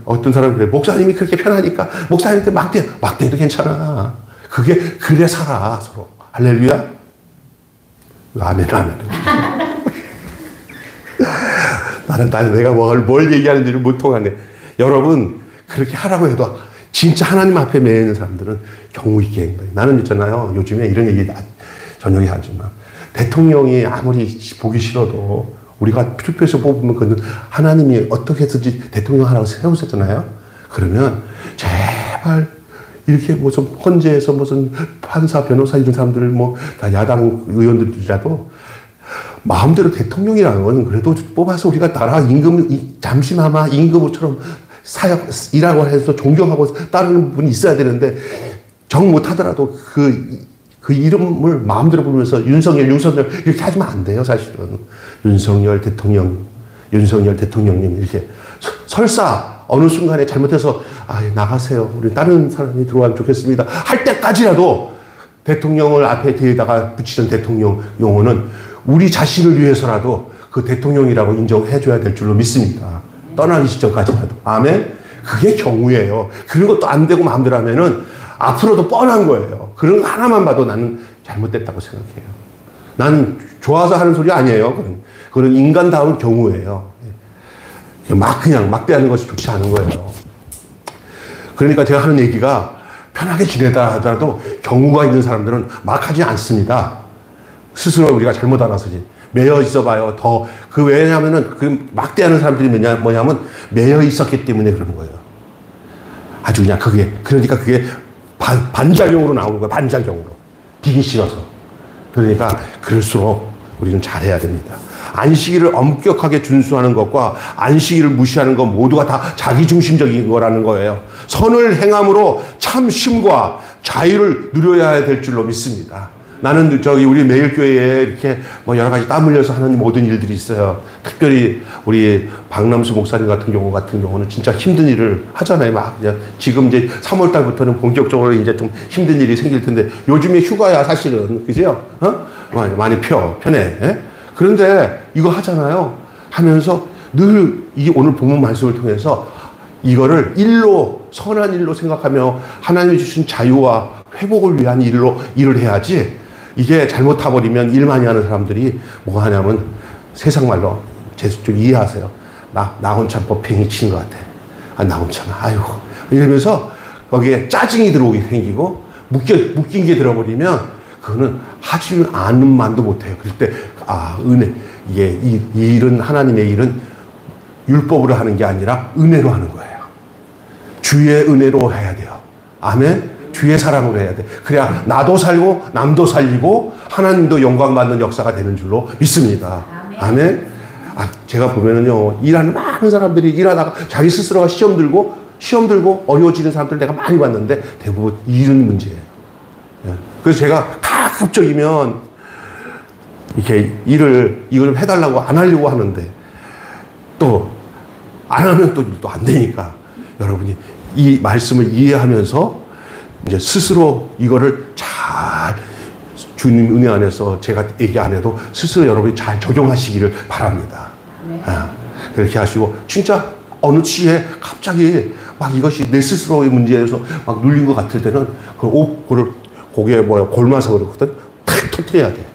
어떤 사람은 그래. 목사님이 그렇게 편하니까 목사님한테 막대도 괜찮아. 그래 살아 서로. 할렐루야. 아멘. 나는 내가 뭘 얘기하는지를 못 통하네. 여러분 그렇게 하라고 해도 진짜 하나님 앞에 매여 있는 사람들은 경우 있게 한 거예요. 나는 있잖아요. 요즘에 이런 얘기 저녁에 하지만 대통령이 아무리 보기 싫어도 우리가 투표해서 뽑으면 그는 하나님이 어떻게 해서든지 대통령 하라고 세우셨잖아요. 그러면 제발 이렇게 무슨 헌재에서 무슨 판사, 변호사 이런 사람들을 다 야당 의원들이라도 마음대로 대통령이라는 건 그래도 뽑아서 우리가 나라 잠시나마 임금처럼 일하고 해서 존경하고 따르는 분이 있어야 되는데 정 못하더라도 그 이름을 마음대로 부르면서 윤석열 이렇게 하시면 안 돼요, 사실은. 윤석열 대통령님 이렇게 설사 어느 순간에 잘못해서 나가세요. 우리 다른 사람이 들어가면 좋겠습니다. 할 때까지라도 대통령을 앞에 뒤에다가 붙이는 대통령 용어는 우리 자신을 위해서라도 그 대통령이라고 인정해줘야 될 줄로 믿습니다. 떠나기 직전까지라도. 아멘? 그게 경우예요. 그런 것도 안 되고 마음대로 하면은 앞으로도 뻔한 거예요. 그런 거 하나만 봐도 나는 잘못됐다고 생각해요. 나는 좋아서 하는 소리 아니에요. 그런 인간다운 경우예요. 그냥 막대하는 것이 좋지 않은 거예요. 그러니까 제가 하는 얘기가 편하게 지내다 하더라도 경우가 있는 사람들은 막 하지 않습니다. 스스로 우리가 잘못 알아서지. 매여 있어 봐요. 왜냐면은 막대하는 사람들이 뭐냐면 매여 있었기 때문에 그러는 거예요. 아주 그냥 그러니까 그게 반작용으로 나오는 거예요. 반작용으로. 비기 싫어서. 그러니까 그럴수록 우리는 잘해야 됩니다. 안식일을 엄격하게 준수하는 것과 안식일을 무시하는 것 모두가 다 자기중심적인 거라는 거예요. 선을 행함으로 참 쉼과 자유를 누려야 될 줄로 믿습니다. 나는 우리 매일교회에 이렇게 여러 가지 땀 흘려서 하는 모든 일들이 있어요. 특별히 우리 박남수 목사님 같은 경우는 진짜 힘든 일을 하잖아요. 지금 이제 3월달부터는 본격적으로 이제 좀 힘든 일이 생길 텐데 요즘에 휴가야, 사실은. 그죠? 많이 편해. 예? 그런데 이거 하잖아요. 하면서 늘 오늘 본문 말씀을 통해서 이거를 선한 일로 생각하며 하나님이 주신 자유와 회복을 위한 일을 해야지. 이게 잘못 타버리면 일 많이 하는 사람들이 뭐 하냐면 세상 말로 좀 이해하세요. 나 혼자 팽이 치는 것 같아. 나 혼자만. 아이고. 이러면서 거기에 짜증이 들어오게 생기고 묶인 게 들어버리면 그거는 하지 않는 만도 못해요. 그럴 때 은혜 이게 이 일은, 하나님의 일은 율법으로 하는 게 아니라 은혜로 하는 거예요. 주의 은혜로 해야 돼요. 아멘? 주의 사랑으로 해야 돼. 그래야 나도 살고 남도 살리고 하나님도 영광 받는 역사가 되는 줄로 믿습니다. 아멘? 제가 보면은요, 일하는 많은 사람들이 일하다가 자기 스스로가 시험 들고 어려워지는 사람들 내가 많이 봤는데 대부분 일은 문제예요. 그래서 제가 가급적이면 이렇게 이걸 해달라고 안 하려고 하는데 또 안 하면 또 안 되니까 여러분이 이 말씀을 이해하면서 이제 스스로 이거를 잘 주님 은혜 안에서 제가 얘기 안 해도 스스로 여러분이 잘 적용하시기를 바랍니다. 그렇게 하시고 진짜 어느 시에 갑자기 막 이것이 내 스스로의 문제에서 막 눌린 것 같을 때는 그걸 고개 골마서 그렇거든. 탁 터뜨려야 돼.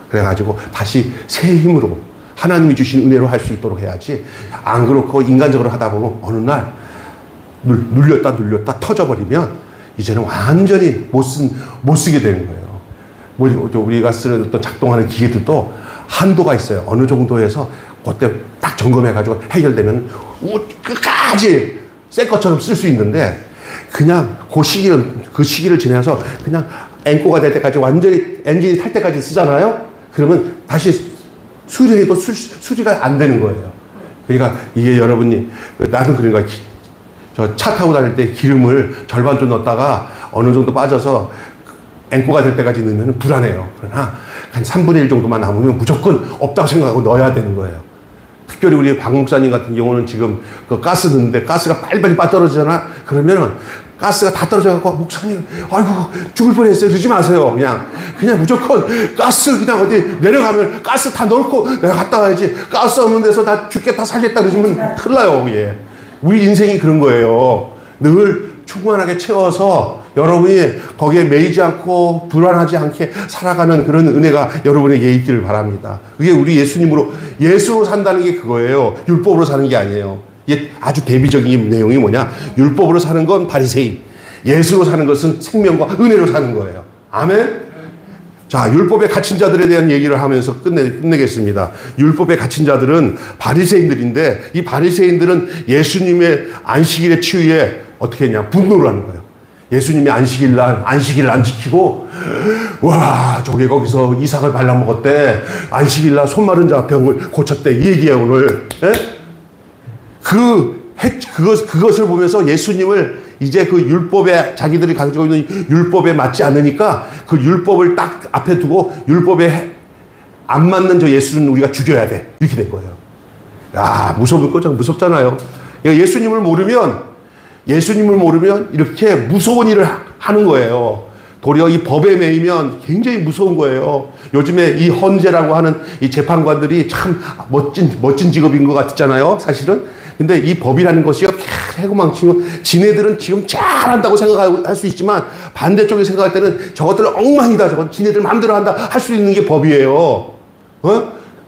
그래가지고 다시 새 힘으로 하나님이 주신 은혜로 할 수 있도록 해야지. 안 그렇고 인간적으로 하다 보면 어느 날 눌렸다 터져버리면 이제는 완전히 못 쓰게 되는 거예요. 우리가 쓰는 어떤 작동하는 기계들도 한도가 있어요. 어느 정도에서 그때 딱 점검해가지고 해결되면 끝까지 새 것처럼 쓸 수 있는데 그냥 그 시기를 지나서 그냥 앵꼬가 될 때까지 완전히 엔진이 탈 때까지 쓰잖아요. 그러면 다시 수리해도 수리가 안 되는 거예요. 그러니까 이게 여러분이 나는 그러니까 저 차 타고 다닐 때 기름을 절반 좀 넣었다가 어느 정도 빠져서 앵꼬가 될 때까지 넣으면 불안해요. 그러나 한 3분의 1 정도만 남으면 무조건 없다고 생각하고 넣어야 되는 거예요. 특별히 우리 박 목사님 같은 경우는 지금 그 가스 넣는데 가스가 빨리빨리 빠떨어지잖아. 그러면은 가스가 다 떨어져갖고 목사님 아이고 죽을 뻔했어요. 그러지 마세요. 그냥 무조건 가스 그냥 어디 내려가면 가스 다 넣고 내가 갔다 와야지. 가스 없는 데서 나 죽겠다 살겠다 그러시면 큰일 나요. 예. 우리 인생이 그런 거예요. 늘 충만하게 채워서 여러분이 거기에 매이지 않고 불안하지 않게 살아가는 그런 은혜가 여러분에게 있기를 바랍니다. 그게 우리 예수로 산다는 게 그거예요. 율법으로 사는 게 아니에요. 이게 아주 대비적인 내용이 뭐냐? 율법으로 사는 건 바리새인, 예수로 사는 것은 생명과 은혜로 사는 거예요. 아멘? 자, 율법에 갇힌 자들에 대한 얘기를 하면서 끝내겠습니다. 율법에 갇힌 자들은 바리새인들인데 이 바리새인들은 예수님의 안식일의 치유에 어떻게 했냐? 분노를 하는 거예요. 예수님이 안식일을 안 지키고 와 저게 거기서 이삭을 발라먹었대. 안식일날 손 마른 자 병을 고쳤대. 이 얘기야 오늘. 예? 그것을 보면서 예수님을 이제 그 율법에 자기들이 가지고 있는 율법에 맞지 않으니까 그 율법을 딱 앞에 두고 율법에 안 맞는 저 예수는 우리가 죽여야 돼. 이렇게 된 거예요. 야 무서울 거잖아. 무섭잖아요. 예수님을 모르면 이렇게 무서운 일을 하는 거예요. 도리어 이 법에 매이면 굉장히 무서운 거예요. 요즘에 이 헌재라고 하는 이 재판관들이 참 멋진 직업인 것 같잖아요. 사실은. 근데 이 법이라는 것이요. 해고망치고 지네들은 지금 잘한다고 생각할 수 있지만 반대쪽에 생각할 때는 저것들은 엉망이다. 저건 지네들 마음대로 한다. 할 수 있는 게 법이에요.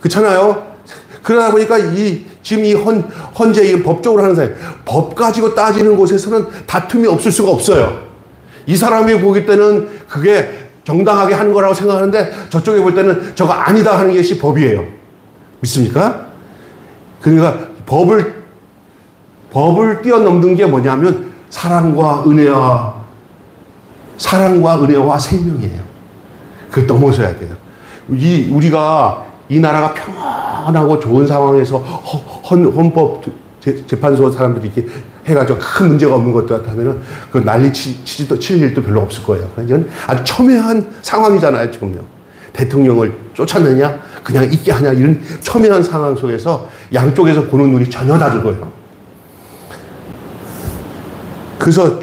그렇잖아요. 그러다 보니까 지금 이 헌재 법적으로 하는 사람, 법 가지고 따지는 곳에서는 다툼이 없을 수가 없어요. 이 사람이 보기 때는 그게 정당하게 하는 거라고 생각하는데 저쪽에 볼 때는 저거 아니다 하는 것이 법이에요. 믿습니까? 그러니까 법을 뛰어넘는 게 뭐냐면 사랑과 은혜와 생명이에요. 그걸 넘어서야 돼요. 우리가 이 나라가 평안하고 좋은 상황에서 헌법 재판소 사람들이 이렇게 해가지고 큰 문제가 없는 것 같다면은 그 난리 칠 일도 별로 없을 거예요. 이건 아주 첨예한 상황이잖아요, 지금요. 대통령을 쫓았느냐, 그냥 있게 하냐, 이런 첨예한 상황 속에서 양쪽에서 보는 눈이 전혀 다른 거예요. 그래서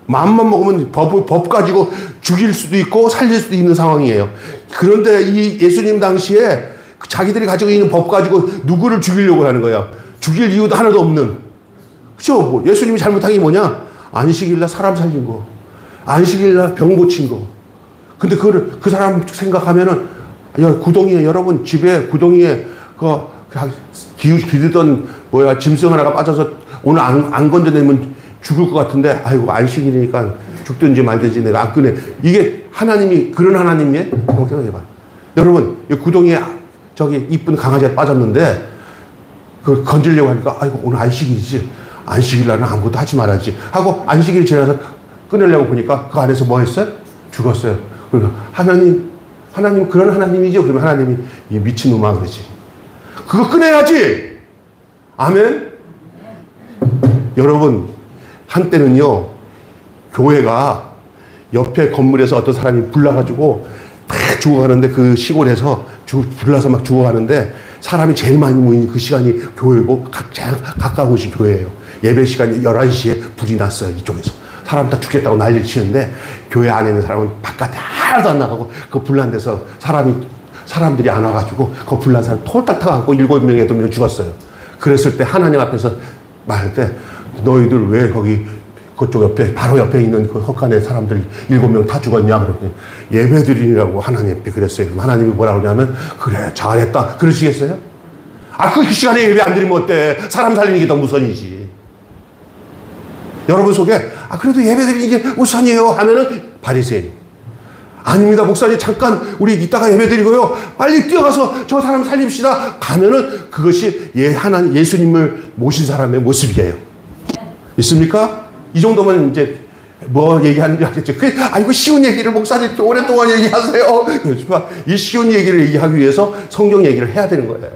마음만 먹으면 법 가지고 죽일 수도 있고 살릴 수도 있는 상황이에요. 그런데 이 예수님 당시에 자기들이 가지고 있는 법 가지고 누구를 죽이려고 하는 거야. 죽일 이유도 하나도 없는. 그죠? 뭐 예수님이 잘못한 게 뭐냐? 안식일날 사람 살린 거. 안식일날 병 고친 거. 근데 그 사람 생각하면은, 여러분 집에 구덩이에 기르던 짐승 하나가 빠져서 오늘 안 건져내면 죽을 것 같은데, 아이고, 안식일이니까 죽든지 말든지 내가 안 꺼내. 이게 하나님이, 그런 하나님이에요? 생각해봐. 여러분, 구덩이에 저기 이쁜 강아지가 빠졌는데 그 건지려고 하니까 아이고 오늘 안식일이지. 안식일 날은 아무것도 하지 말아야지 하고 안식일이 지나서 끊으려고 보니까 그 안에서 뭐 했어요? 죽었어요. 그러니까 하나님 그런 하나님이죠. 그러면 하나님이 이 미친놈아 그러지. 그거 끊어야지. 아멘. 여러분 한때는요 교회가 옆에 건물에서 어떤 사람이 불나가지고 막 죽어가는데 그 시골에서 불나서 막 죽어가는데 사람이 제일 많이 모이는 그 시간이 교회고 가까운 곳이 교회예요. 예배 시간이 11시에 불이 났어요. 이쪽에서 사람 다 죽겠다고 난리를 치는데 교회 안에 있는 사람은 바깥에 하나도 안 나가고 그 불난 데서 사람들이 안 와가지고 그 불난 사람 톨딱 타갖고 7명에 8명 죽었어요. 그랬을 때 하나님 앞에서 말할 때 너희들 왜 거기 그쪽 옆에 바로 옆에 있는 그 헛간에 사람들 7명 다 죽었냐 그랬더니 예배드리라고 하나님께 그랬어요. 그럼 하나님이 뭐라고 그러냐면 그래 잘했다 그러시겠어요? 그 시간에 예배 안 드리면 어때? 사람 살리는 게 더 우선이지. 여러분 속에 그래도 예배 드리는 게 우선이에요 하면은 바리새인. 아닙니다 목사님 잠깐 우리 이따가 예배 드리고요 빨리 뛰어가서 저 사람 살립시다 가면은 그것이 예수님을 모신 사람의 모습이에요. 있습니까? 이 정도면 이제 뭐 얘기하는지 알겠죠. 이거 쉬운 얘기를 목사님 오랫동안 얘기하세요. 이 쉬운 얘기를 얘기하기 위해서 성경 얘기를 해야 되는 거예요.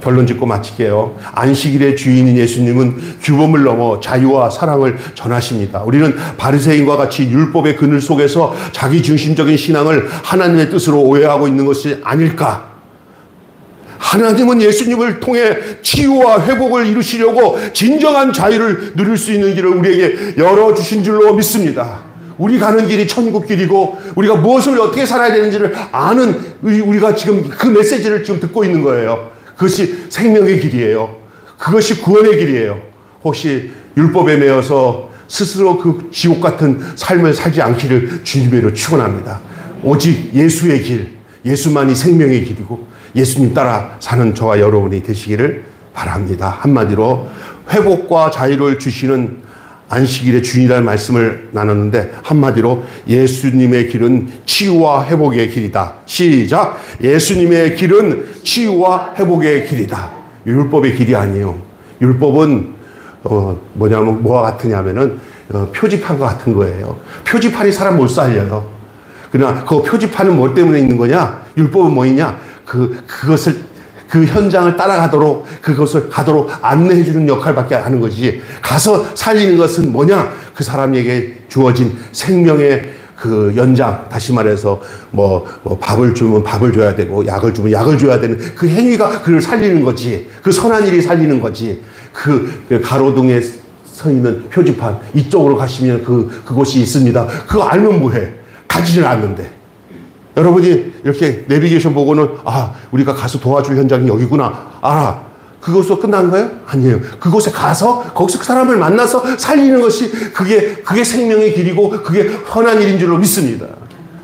결론 짓고 마칠게요. 안식일의 주인인 예수님은 규범을 넘어 자유와 사랑을 전하십니다. 우리는 바리새인과 같이 율법의 그늘 속에서 자기 중심적인 신앙을 하나님의 뜻으로 오해하고 있는 것이 아닐까? 하나님은 예수님을 통해 치유와 회복을 이루시려고 진정한 자유를 누릴 수 있는 길을 우리에게 열어주신 줄로 믿습니다. 우리 가는 길이 천국 길이고 우리가 무엇을 어떻게 살아야 되는지를 아는 우리가 지금 그 메시지를 지금 듣고 있는 거예요. 그것이 생명의 길이에요. 그것이 구원의 길이에요. 혹시 율법에 매여서 스스로 그 지옥 같은 삶을 살지 않기를 주님으로 축원합니다. 오직 예수의 길, 예수만이 생명의 길이고 예수님 따라 사는 저와 여러분이 되시기를 바랍니다. 한마디로 회복과 자유를 주시는 안식일의 주인이라는 말씀을 나눴는데 한마디로 예수님의 길은 치유와 회복의 길이다. 시작! 예수님의 길은 치유와 회복의 길이다. 율법의 길이 아니에요. 율법은 뭐와 같으냐면은 표지판과 같은 거예요. 표지판이 사람 못 살려요. 그러나 그 표지판은 뭐 때문에 있는 거냐? 율법은 뭐냐? 그 현장을 따라가도록 그것을 가도록 안내해 주는 역할밖에 하는 것이지 가서 살리는 것은 뭐냐? 그 사람에게 주어진 생명의 그 연장, 다시 말해서 밥을 주면 밥을 줘야 되고 약을 주면 약을 줘야 되는 그 행위가 그를 살리는 거지. 그 선한 일이 살리는 거지. 그 가로등에 서 있는 표지판 이쪽으로 가시면 그곳이 있습니다. 그거 알면 뭐해? 가지를 않는데. 여러분이 이렇게 내비게이션 보고는 우리가 가서 도와줄 현장이 여기구나 알아. 그것으로 끝난 거예요? 아니에요. 그곳에 가서 거기서 그 사람을 만나서 살리는 것이 그게 생명의 길이고 그게 선한 일인 줄로 믿습니다.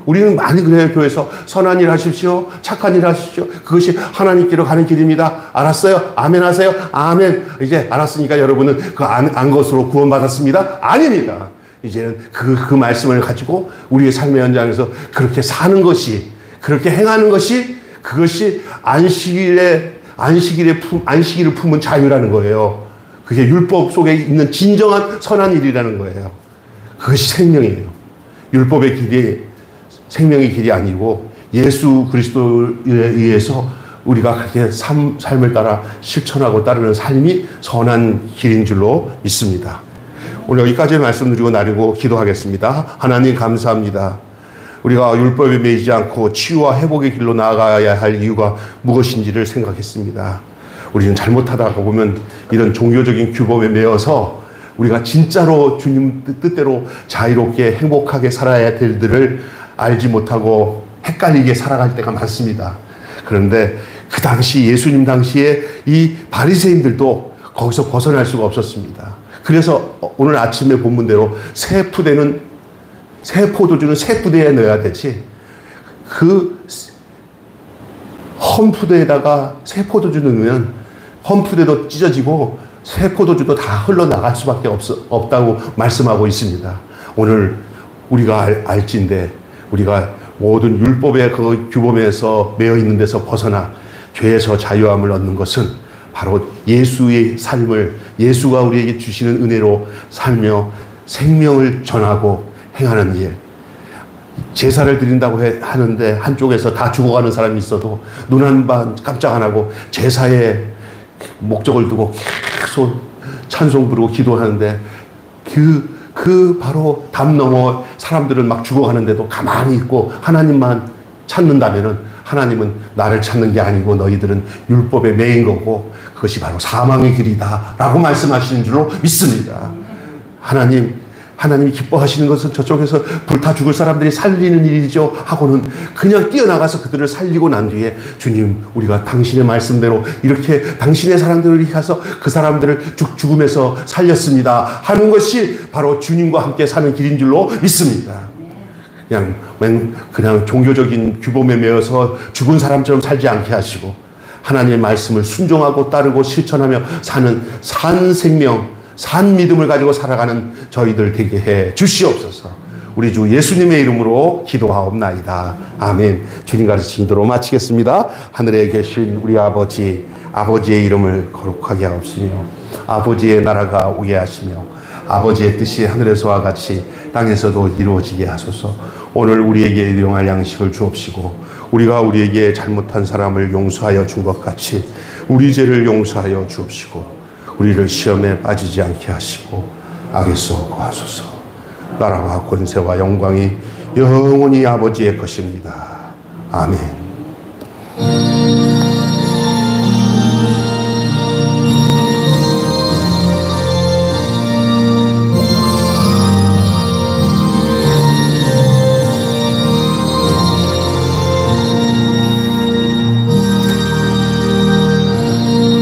우리는 많이 그래요. 교회에서 선한 일 하십시오. 착한 일 하십시오. 그것이 하나님께로 가는 길입니다. 알았어요? 아멘 하세요? 아멘. 이제 알았으니까 여러분은 안 것으로 구원받았습니다. 아닙니다. 이제는 그 말씀을 가지고 우리의 삶의 현장에서 그렇게 사는 것이, 그렇게 행하는 것이, 그것이 안식일을 품은 자유라는 거예요. 그게 율법 속에 있는 진정한 선한 일이라는 거예요. 그것이 생명이에요. 율법의 길이 생명의 길이 아니고 예수 그리스도에 의해서 우리가 그렇게 삶을 따라 실천하고 따르는 삶이 선한 길인 줄로 믿습니다. 오늘 여기까지 말씀드리고 나누고 기도하겠습니다. 하나님 감사합니다. 우리가 율법에 매이지 않고 치유와 회복의 길로 나아가야 할 이유가 무엇인지를 생각했습니다. 우리는 잘못하다가 보면 이런 종교적인 규범에 매여서 우리가 진짜로 주님 뜻대로 자유롭게 행복하게 살아야 될 일들을 알지 못하고 헷갈리게 살아갈 때가 많습니다. 그런데 그 당시 예수님 당시에 이 바리새인들도 거기서 벗어날 수가 없었습니다. 그래서 오늘 아침에 본문대로 새 포도주는 새 부대에 넣어야 되지 그 헌 푸대에다가 새 포도주 넣으면 헌 푸대도 찢어지고 새 포도주도 다 흘러나갈 수밖에 없다고 말씀하고 있습니다. 오늘 우리가 알진대 우리가 모든 율법의 그 규범에서 매여 있는 데서 벗어나 죄에서 자유함을 얻는 것은 바로 예수의 삶을, 예수가 우리에게 주시는 은혜로 살며 생명을 전하고 행하는 일. 제사를 드린다고 하는데 한쪽에서 다 죽어가는 사람이 있어도 눈 한 번 깜짝 안 하고 제사의 목적을 두고 계속 찬송 부르고 기도하는데 바로 담 넘어 사람들은 막 죽어가는데도 가만히 있고 하나님만 찾는다면은 하나님은 나를 찾는 게 아니고 너희들은 율법에 매인 거고 그것이 바로 사망의 길이다 라고 말씀하시는 줄로 믿습니다. 하나님이 기뻐하시는 것은 저쪽에서 불타 죽을 사람들이 살리는 일이죠 하고는 그냥 뛰어나가서 그들을 살리고 난 뒤에 주님 우리가 당신의 말씀대로 이렇게 당신의 사람들을 가서 그 사람들을 죽음에서 살렸습니다 하는 것이 바로 주님과 함께 사는 길인 줄로 믿습니다. 그냥 종교적인 규범에 매여서 죽은 사람처럼 살지 않게 하시고 하나님의 말씀을 순종하고 따르고 실천하며 사는 산 생명, 산 믿음을 가지고 살아가는 저희들 되게 해 주시옵소서. 우리 주 예수님의 이름으로 기도하옵나이다. 아멘. 주님 가르치신 대로 마치겠습니다. 하늘에 계신 우리 아버지, 아버지의 이름을 거룩하게 하옵시며 아버지의 나라가 오게 하시며 아버지의 뜻이 하늘에서와 같이 땅에서도 이루어지게 하소서. 오늘 우리에게 일용할 양식을 주옵시고 우리가 우리에게 잘못한 사람을 용서하여 준 것 같이 우리 죄를 용서하여 주옵시고 우리를 시험에 빠지지 않게 하시고 악에서 구하소서. 나라와 권세와 영광이 영원히 아버지의 것입니다. 아멘.